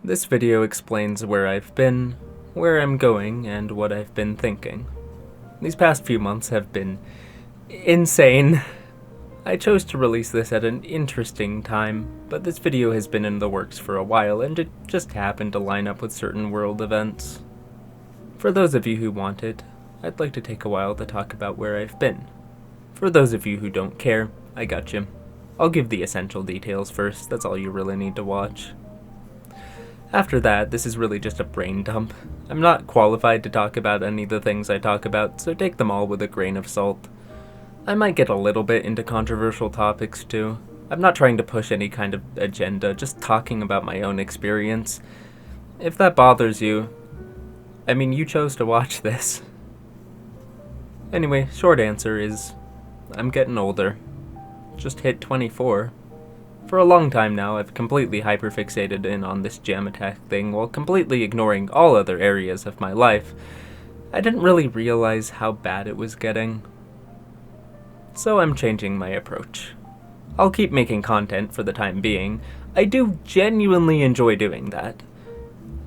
This video explains where I've been, where I'm going, and what I've been thinking. These past few months have been insane. I chose to release this at an interesting time, but this video has been in the works for a while and it just happened to line up with certain world events. For those of you who want it, I'd like to take a while to talk about where I've been. For those of you who don't care, I got you. I'll give the essential details first, that's all you really need to watch. After that, this is really just a brain dump. I'm not qualified to talk about any of the things I talk about, so take them all with a grain of salt. I might get a little bit into controversial topics too. I'm not trying to push any kind of agenda, just talking about my own experience. If that bothers you, I mean, you chose to watch this. Anyway, short answer is, I'm getting older. Just hit 24. For a long time now, I've completely hyperfixated in on this jam attack thing while completely ignoring all other areas of my life. I didn't really realize how bad it was getting. So I'm changing my approach. I'll keep making content for the time being. I do genuinely enjoy doing that.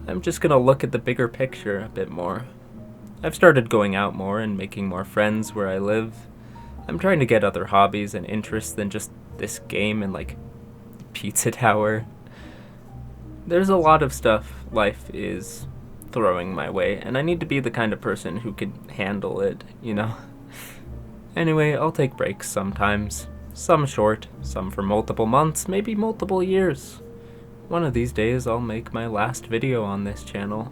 I'm just gonna look at the bigger picture a bit more. I've started going out more and making more friends where I live. I'm trying to get other hobbies and interests than just this game and like Pizza Tower. There's a lot of stuff life is throwing my way, and I need to be the kind of person who can handle it, you know? Anyway, I'll take breaks sometimes. Some short, some for multiple months, maybe multiple years. One of these days I'll make my last video on this channel.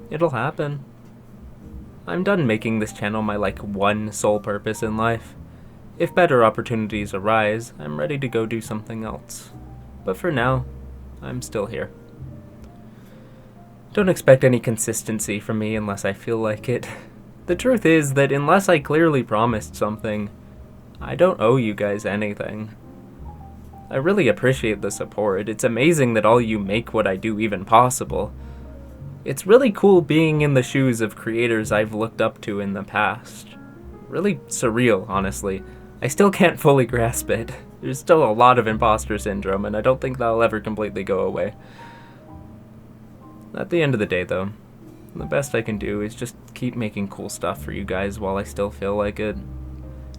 It'll happen. I'm done making this channel my one sole purpose in life. If better opportunities arise, I'm ready to go do something else. But for now, I'm still here. Don't expect any consistency from me unless I feel like it. The truth is that unless I clearly promised something, I don't owe you guys anything. I really appreciate the support. It's amazing that all you make what I do even possible. It's really cool being in the shoes of creators I've looked up to in the past. Really surreal, honestly. I still can't fully grasp it. There's still a lot of imposter syndrome, and I don't think that'll ever completely go away. At the end of the day, though, the best I can do is just keep making cool stuff for you guys while I still feel like it.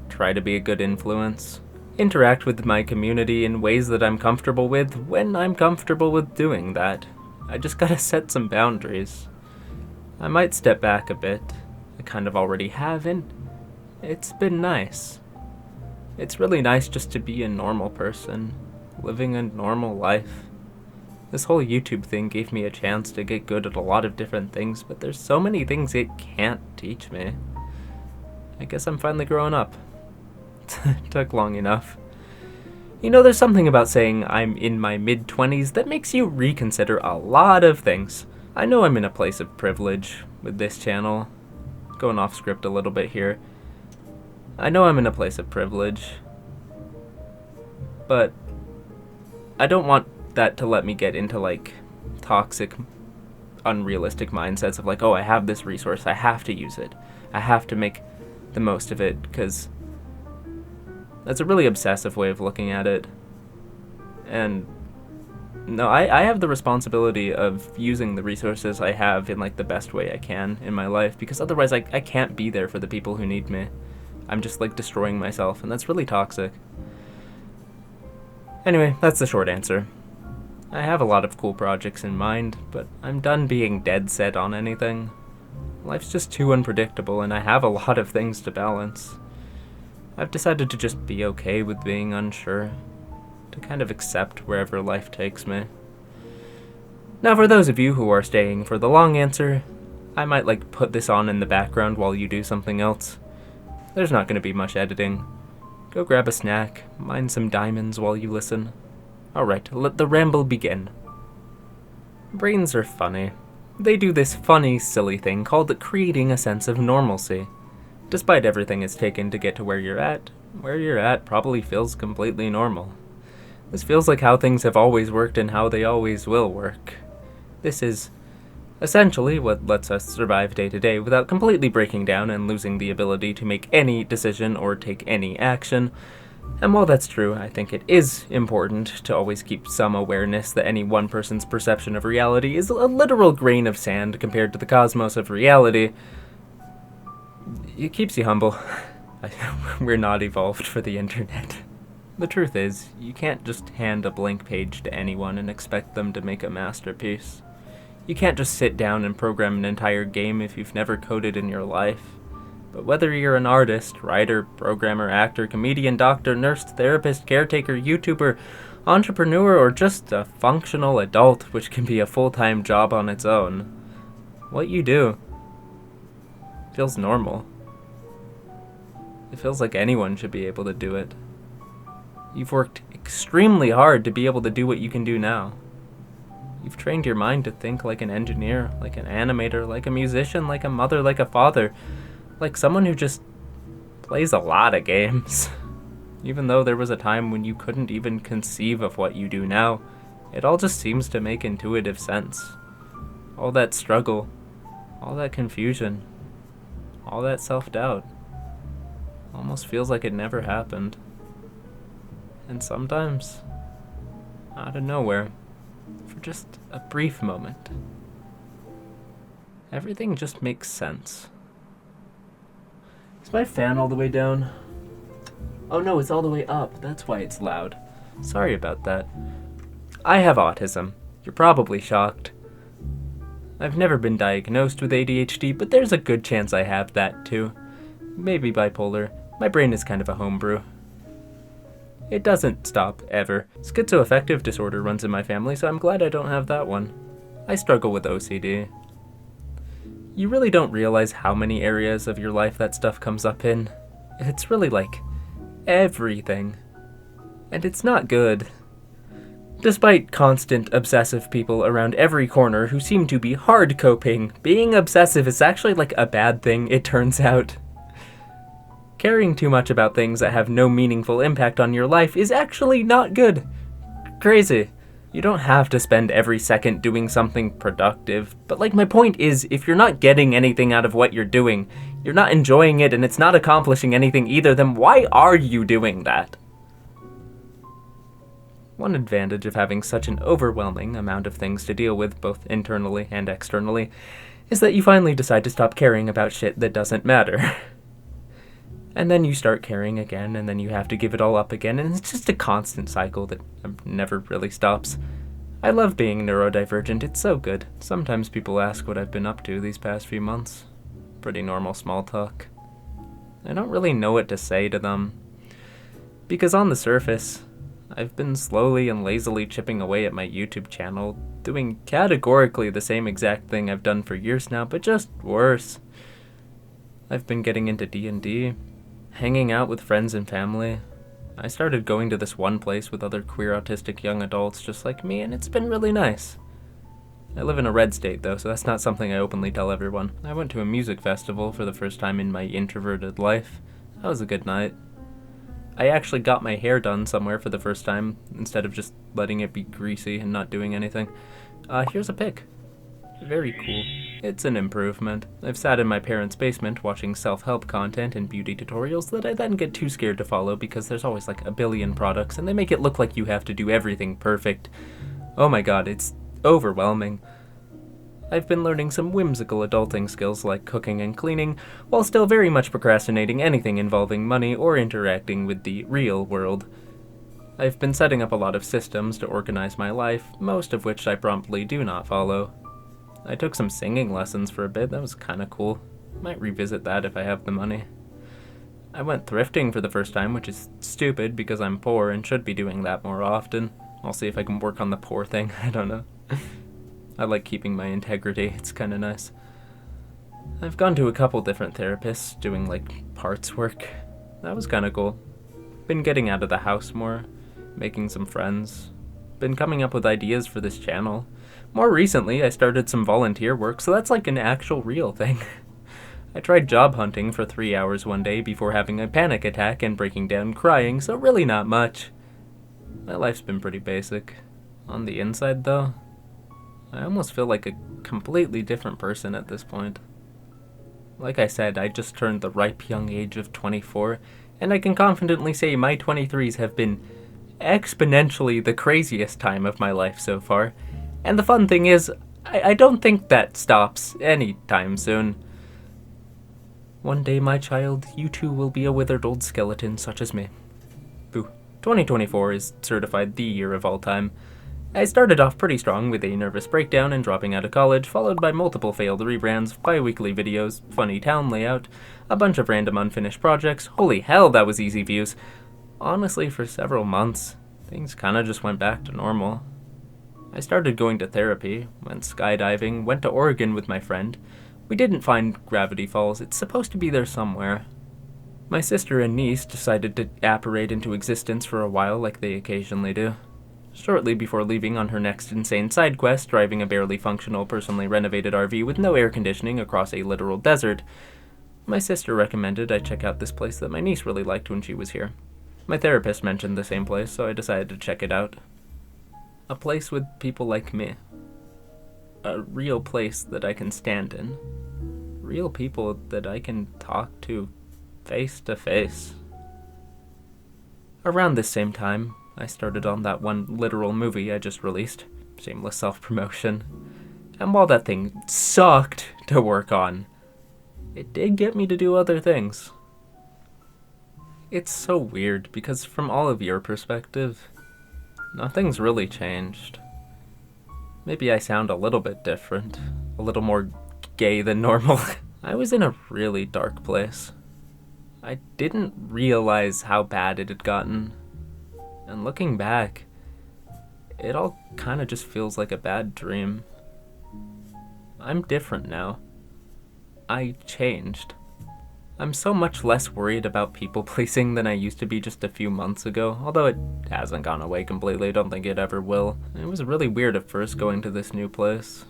Try to be a good influence. Interact with my community in ways that I'm comfortable with when I'm comfortable with doing that. I just gotta set some boundaries. I might step back a bit. I kind of already have, and it's been nice. It's really nice just to be a normal person, living a normal life. This whole YouTube thing gave me a chance to get good at a lot of different things, but there's so many things it can't teach me. I guess I'm finally growing up. Took long enough. You know, there's something about saying I'm in my mid-20s that makes you reconsider a lot of things. I know I'm in a place of privilege with this channel. Going off script a little bit here. I know I'm in a place of privilege, but I don't want that to let me get into toxic, unrealistic mindsets of oh, I have this resource, I have to use it. I have to make the most of it, because that's a really obsessive way of looking at it. And no, I have the responsibility of using the resources I have in the best way I can in my life, because otherwise I can't be there for the people who need me. I'm just destroying myself, and that's really toxic. Anyway, that's the short answer. I have a lot of cool projects in mind, but I'm done being dead set on anything. Life's just too unpredictable, and I have a lot of things to balance. I've decided to just be okay with being unsure, to kind of accept wherever life takes me. Now, for those of you who are staying for the long answer, I might put this on in the background while you do something else. There's not going to be much editing. Go grab a snack, mine some diamonds while you listen. Alright, let the ramble begin. Brains are funny. They do this funny, silly thing called creating a sense of normalcy. Despite everything it's taken to get to where you're at probably feels completely normal. This feels like how things have always worked and how they always will work. This is essentially what lets us survive day to day without completely breaking down and losing the ability to make any decision or take any action. And while that's true, I think it is important to always keep some awareness that any one person's perception of reality is a literal grain of sand compared to the cosmos of reality. It keeps you humble. We're not evolved for the internet. The truth is, you can't just hand a blank page to anyone and expect them to make a masterpiece. You can't just sit down and program an entire game if you've never coded in your life. But whether you're an artist, writer, programmer, actor, comedian, doctor, nurse, therapist, caretaker, YouTuber, entrepreneur, or just a functional adult, which can be a full-time job on its own, what you do feels normal. It feels like anyone should be able to do it. You've worked extremely hard to be able to do what you can do now. You've trained your mind to think like an engineer, like an animator, like a musician, like a mother, like a father, like someone who just plays a lot of games. Even though there was a time when you couldn't even conceive of what you do now, it all just seems to make intuitive sense. All that struggle, all that confusion, all that self-doubt, almost feels like it never happened. And sometimes, out of nowhere, for just a brief moment, everything just makes sense. Is my fan all the way down? Oh no, it's all the way up. That's why it's loud. Sorry about that. I have autism. You're probably shocked. I've never been diagnosed with ADHD, but there's a good chance I have that too. Maybe bipolar. My brain is kind of a homebrew. It doesn't stop, ever. Schizoaffective disorder runs in my family, so I'm glad I don't have that one. I struggle with OCD. You really don't realize how many areas of your life that stuff comes up in. It's really like everything. And it's not good. Despite constant obsessive people around every corner who seem to be hard coping, being obsessive is actually like a bad thing, it turns out. Caring too much about things that have no meaningful impact on your life is actually not good. Crazy. You don't have to spend every second doing something productive, but like my point is, if you're not getting anything out of what you're doing, you're not enjoying it and it's not accomplishing anything either, then why are you doing that? One advantage of having such an overwhelming amount of things to deal with, both internally and externally, is that you finally decide to stop caring about shit that doesn't matter. And then you start caring again, and then you have to give it all up again, and it's just a constant cycle that never really stops. I love being neurodivergent, it's so good. Sometimes people ask what I've been up to these past few months. Pretty normal small talk. I don't really know what to say to them. Because on the surface, I've been slowly and lazily chipping away at my YouTube channel, doing categorically the same exact thing I've done for years now, but just worse. I've been getting into D&D, hanging out with friends and family. I started going to this one place with other queer autistic young adults just like me, and it's been really nice. I live in a red state though, so that's not something I openly tell everyone. I went to a music festival for the first time in my introverted life. That was a good night. I actually got my hair done somewhere for the first time, instead of just letting it be greasy and not doing anything. Here's a pic. Very cool. It's an improvement. I've sat in my parents' basement watching self-help content and beauty tutorials that I then get too scared to follow because there's always like a billion products and they make it look like you have to do everything perfect. Oh my god, it's overwhelming. I've been learning some whimsical adulting skills like cooking and cleaning, while still very much procrastinating anything involving money or interacting with the real world. I've been setting up a lot of systems to organize my life, most of which I promptly do not follow. I took some singing lessons for a bit, that was kinda cool. Might revisit that if I have the money. I went thrifting for the first time, which is stupid because I'm poor and should be doing that more often. I'll see if I can work on the poor thing, I don't know. I like keeping my integrity, it's kinda nice. I've gone to a couple different therapists, doing like parts work. That was kinda cool. Been getting out of the house more, making some friends. Been coming up with ideas for this channel. More recently, I started some volunteer work, so that's like an actual real thing. I tried job hunting for 3 hours one day before having a panic attack and breaking down crying, so really not much. My life's been pretty basic. On the inside, though, I almost feel like a completely different person at this point. Like I said, I just turned the ripe young age of 24, and I can confidently say my 23s have been exponentially the craziest time of my life so far. And the fun thing is, I don't think that stops anytime soon. One day, my child, you too will be a withered old skeleton such as me. Boo. 2024 is certified the year of all time. I started off pretty strong with a nervous breakdown and dropping out of college, followed by multiple failed rebrands, bi-weekly videos, funny town layout, a bunch of random unfinished projects. Holy hell, that was easy views. Honestly, for several months, things kinda just went back to normal. I started going to therapy, went skydiving, went to Oregon with my friend. We didn't find Gravity Falls, it's supposed to be there somewhere. My sister and niece decided to apparate into existence for a while like they occasionally do. Shortly before leaving on her next insane side quest, driving a barely functional, personally renovated RV with no air conditioning across a literal desert, my sister recommended I check out this place that my niece really liked when she was here. My therapist mentioned the same place, so I decided to check it out. A place with people like me. A real place that I can stand in. Real people that I can talk to face to face. Around this same time, I started on that one literal movie I just released. Shameless self-promotion. And while that thing sucked to work on, it did get me to do other things. It's so weird because from all of your perspective, nothing's really changed. Maybe I sound a little bit different, a little more gay than normal. I was in a really dark place. I didn't realize how bad it had gotten. And looking back, it all kind of just feels like a bad dream. I'm different now. I changed. I'm so much less worried about people pleasing than I used to be just a few months ago, although it hasn't gone away completely. I don't think it ever will. It was really weird at first going to this new place.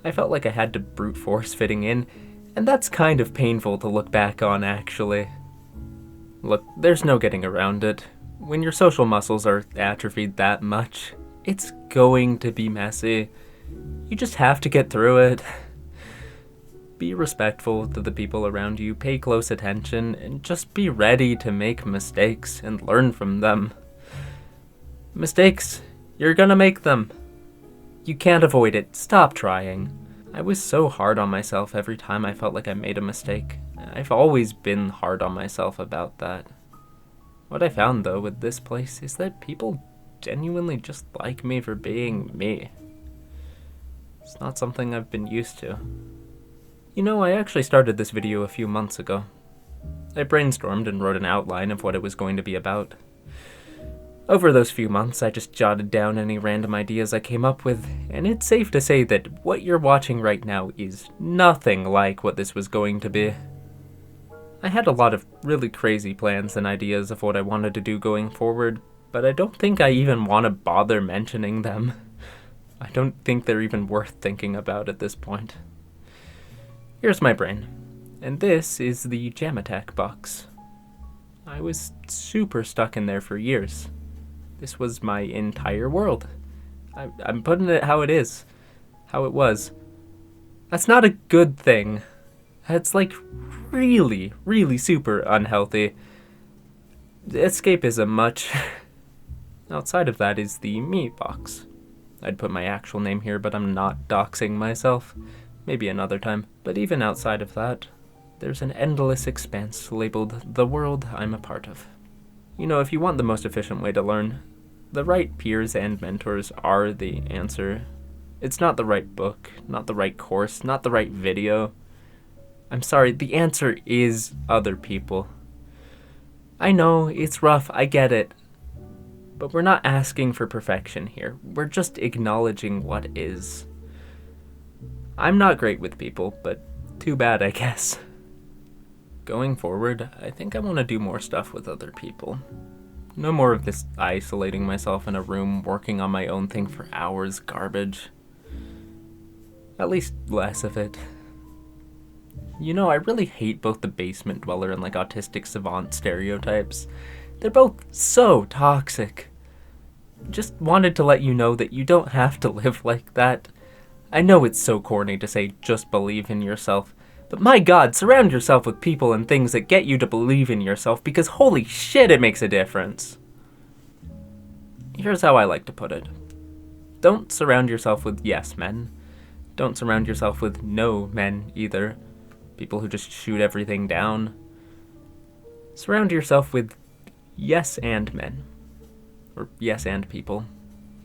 I felt like I had to brute force fitting in, and that's kind of painful to look back on, actually. Look, there's no getting around it. When your social muscles are atrophied that much, it's going to be messy. You just have to get through it. Be respectful to the people around you, pay close attention, and just be ready to make mistakes and learn from them. Mistakes, you're gonna make them. You can't avoid it, stop trying. I was so hard on myself every time I felt like I made a mistake. I've always been hard on myself about that. What I found, though, with this place is that people genuinely just like me for being me. It's not something I've been used to. You know, I actually started this video a few months ago. I brainstormed and wrote an outline of what it was going to be about. Over those few months, I just jotted down any random ideas I came up with, and it's safe to say that what you're watching right now is nothing like what this was going to be. I had a lot of really crazy plans and ideas of what I wanted to do going forward, but I don't think I even want to bother mentioning them. I don't think they're even worth thinking about at this point. Here's my brain, and this is the Jam Attack box. I was super stuck in there for years. This was my entire world. I'm putting it how it is, how it was. That's not a good thing. It's like really, really super unhealthy. Escapism much. Outside of that is the me box. I'd put my actual name here, but I'm not doxing myself. Maybe another time. But even outside of that, there's an endless expanse labeled the world I'm a part of. You know, if you want the most efficient way to learn, the right peers and mentors are the answer. It's not the right book, not the right course, not the right video. I'm sorry, the answer is other people. I know, it's rough, I get it. But we're not asking for perfection here. We're just acknowledging what is. I'm not great with people, but too bad, I guess. Going forward, I think I want to do more stuff with other people. No more of this isolating myself in a room, working on my own thing for hours garbage. At least less of it. You know, I really hate both the basement dweller and autistic savant stereotypes. They're both so toxic. Just wanted to let you know that you don't have to live like that. I know it's so corny to say just believe in yourself, But my god, surround yourself with people and things that get you to believe in yourself, because holy shit, it makes a difference. Here's how I like to put it. Don't surround yourself with yes men. Don't surround yourself with no men either. People who just shoot everything down. Surround yourself with yes and men. Or yes and people.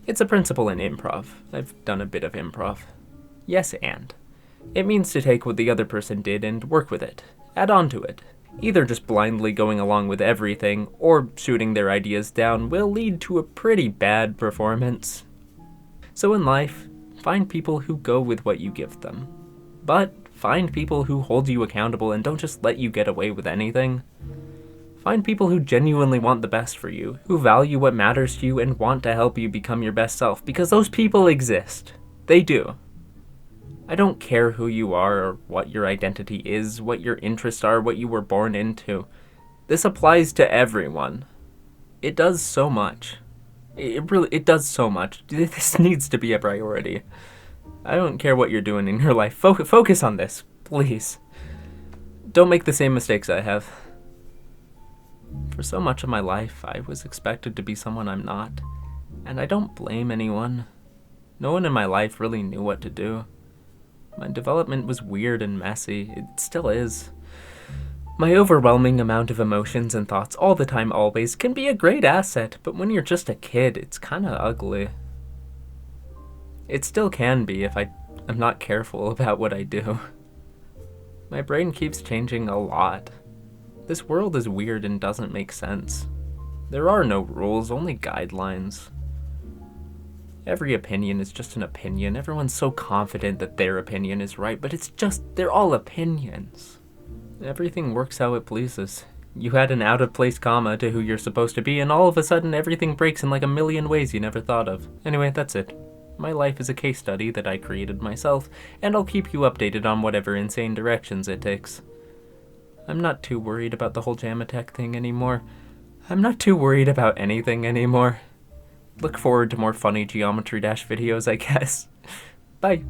It's a principle in improv. I've done a bit of improv. Yes and. It means to take what the other person did and work with it. Add on to it. Either just blindly going along with everything, or shooting their ideas down will lead to a pretty bad performance. So in life, find people who go with what you give them. But find people who hold you accountable and don't just let you get away with anything. Find people who genuinely want the best for you, who value what matters to you and want to help you become your best self, because those people exist. They do. I don't care who you are or what your identity is, what your interests are, what you were born into. This applies to everyone. It does so much. It does so much. This needs to be a priority. I don't care what you're doing in your life. Focus on this, please. Don't make the same mistakes I have. For so much of my life, I was expected to be someone I'm not. And I don't blame anyone. No one in my life really knew what to do. My development was weird and messy. It still is. My overwhelming amount of emotions and thoughts all the time always can be a great asset, but when you're just a kid, it's kinda ugly. It still can be if I'm not careful about what I do. My brain keeps changing a lot. This world is weird and doesn't make sense. There are no rules, only guidelines. Every opinion is just an opinion. Everyone's so confident that their opinion is right, but they're all opinions. Everything works how it pleases. You add an out-of-place comma to who you're supposed to be, and all of a sudden everything breaks in like a million ways you never thought of. Anyway, that's it. My life is a case study that I created myself, and I'll keep you updated on whatever insane directions it takes. I'm not too worried about the whole Jamatech thing anymore. I'm not too worried about anything anymore. Look forward to more funny Geometry Dash videos, I guess. Bye.